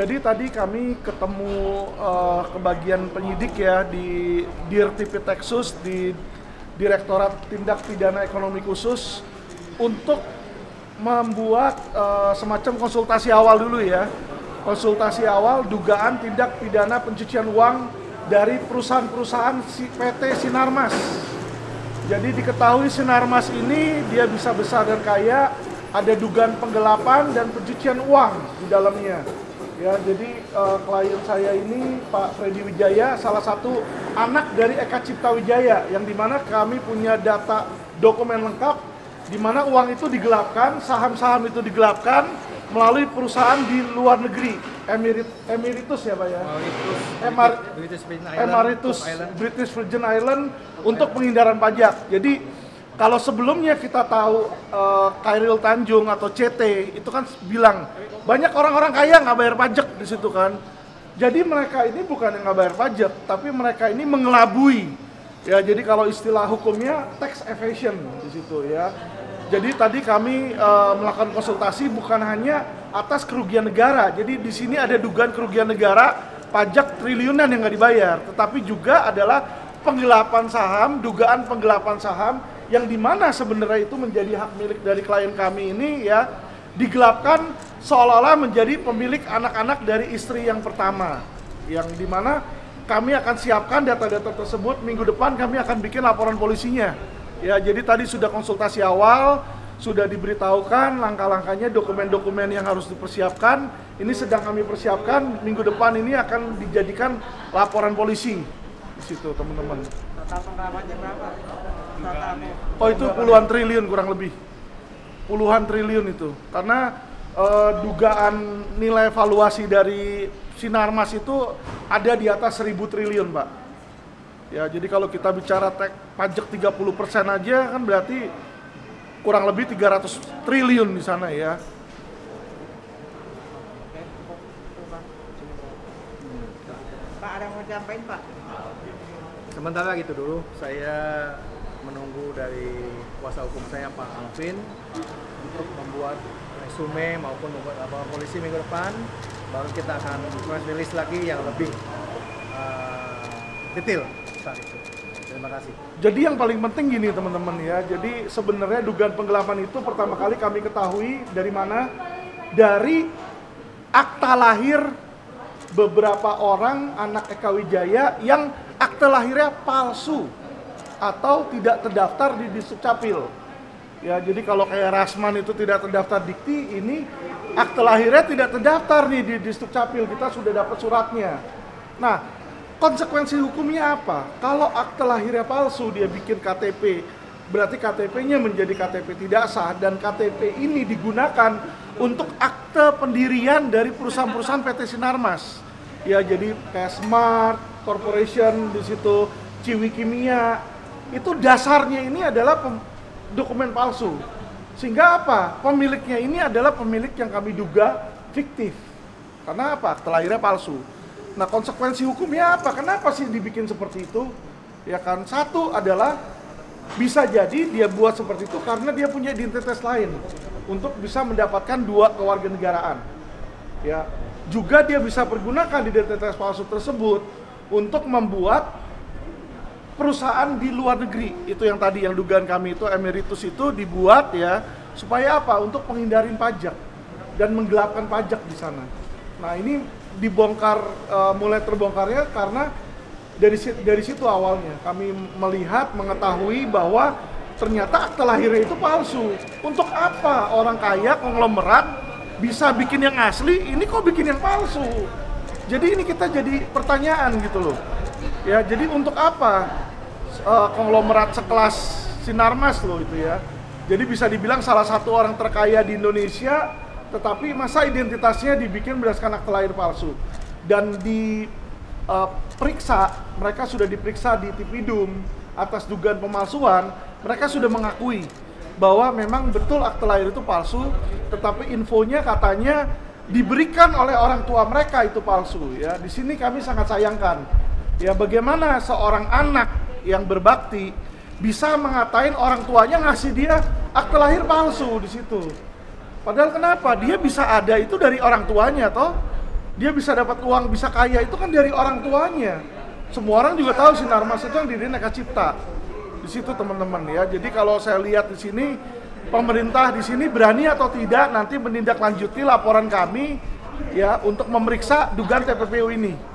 Jadi tadi kami ketemu kebagian penyidik ya di Dirtipideksus di Direktorat Tindak Pidana Ekonomi Khusus untuk membuat semacam konsultasi awal dulu ya. Konsultasi awal dugaan tindak pidana pencucian uang dari perusahaan-perusahaan PT Sinarmas. Jadi diketahui Sinarmas ini dia bisa besar dan kaya, ada dugaan penggelapan dan pencucian uang di dalamnya. Ya, jadi klien saya ini Pak Freddy Wijaya salah satu anak dari Eka Cipta Wijaya yang dimana kami punya data dokumen lengkap di mana uang itu digelapkan, saham-saham itu digelapkan melalui perusahaan di luar negeri, Emeritus ya Pak ya? Emeritus British Virgin Island untuk penghindaran pajak. Jadi kalau sebelumnya kita tahu Khairil Tanjung atau CT itu kan bilang banyak orang-orang kaya nggak bayar pajak di situ kan. Jadi mereka ini bukan yang nggak bayar pajak, tapi mereka ini mengelabui. Ya, jadi kalau istilah hukumnya tax evasion di situ ya. Jadi tadi kami melakukan konsultasi bukan hanya atas kerugian negara. Jadi di sini ada dugaan kerugian negara, pajak triliunan yang nggak dibayar, tetapi juga adalah penggelapan saham, dugaan penggelapan saham yang dimana sebenarnya itu menjadi hak milik dari klien kami ini ya, digelapkan seolah-olah menjadi pemilik anak-anak dari istri yang pertama, yang dimana kami akan siapkan data-data tersebut. Minggu depan kami akan bikin laporan polisinya ya. Jadi tadi sudah konsultasi awal, sudah diberitahukan langkah-langkahnya, dokumen-dokumen yang harus dipersiapkan. Ini sedang kami persiapkan, minggu depan ini akan dijadikan laporan polisi di situ teman-teman. Total penggelapannya berapa? Oh itu puluhan triliun kurang lebih, puluhan triliun itu, karena dugaan nilai valuasi dari Sinarmas itu ada di atas 1.000 triliun Pak. Ya jadi kalau kita bicara pajak 30% aja kan berarti kurang lebih 300 triliun di sana ya. Pak, ada yang mau disampaikan Pak? Sementara gitu dulu, saya menunggu dari kuasa hukum saya Pak Alvin untuk membuat resume maupun membuat laporan polisi minggu depan, baru kita akan press release lagi yang lebih detail saat itu. Terima kasih. Jadi yang paling penting gini teman-teman ya, jadi sebenarnya dugaan penggelapan itu pertama kali kami ketahui dari mana? Dari akta lahir beberapa orang anak Eka Wijaya yang akta lahirnya palsu atau tidak terdaftar di Disdukcapil. Ya, jadi kalau kayak Rasman itu tidak terdaftar Dikti, ini akta lahirnya tidak terdaftar nih di Disdukcapil. Kita sudah dapat suratnya. Nah, konsekuensi hukumnya apa? Kalau akta lahirnya palsu, dia bikin KTP, berarti KTP-nya menjadi KTP tidak sah, dan KTP ini digunakan untuk akte pendirian dari perusahaan-perusahaan PT Sinarmas. Ya, jadi kayak Smart Corporation di situ, Ciwi Kimia, itu dasarnya ini adalah dokumen palsu. Sehingga apa? Pemiliknya ini adalah pemilik yang kami duga fiktif. Karena apa? Akta lahirnya palsu. Nah, konsekuensi hukumnya apa? Kenapa sih dibikin seperti itu? Ya kan, satu adalah bisa jadi dia buat seperti itu karena dia punya identitas lain untuk bisa mendapatkan dua kewarganegaraan. Ya, juga dia bisa pergunakan identitas palsu tersebut untuk membuat perusahaan di luar negeri. Itu yang tadi yang dugaan kami itu Emeritus itu dibuat ya supaya apa? Untuk menghindarin pajak dan menggelapkan pajak di sana. Nah, ini dibongkar, mulai terbongkarnya karena dari situ awalnya kami melihat, mengetahui bahwa ternyata akta lahirnya itu palsu. Untuk apa orang kaya konglomerat bisa bikin yang asli, ini kok bikin yang palsu? Jadi ini kita jadi pertanyaan gitu loh. Ya, jadi untuk apa konglomerat sekelas Sinarmas loh itu ya. Jadi bisa dibilang salah satu orang terkaya di Indonesia, tetapi masa identitasnya dibikin berdasarkan akta lahir palsu. Dan diperiksa, mereka sudah diperiksa di Tipidum atas dugaan pemalsuan, mereka sudah mengakui bahwa memang betul akta lahir itu palsu, tetapi infonya katanya diberikan oleh orang tua mereka itu palsu ya. Di sini kami sangat sayangkan. Ya, bagaimana seorang anak yang berbakti bisa mengatain orang tuanya ngasih dia akta lahir palsu di situ. Padahal kenapa? Dia bisa ada itu dari orang tuanya toh. dia bisa dapat uang, bisa kaya itu kan dari orang tuanya. Semua orang juga tahu Sinarmas itu yang dirinya Eka Cipta. Di situ teman-teman ya. Jadi kalau saya lihat di sini pemerintah di sini berani atau tidak nanti menindaklanjuti laporan kami ya untuk memeriksa dugaan TPPU ini.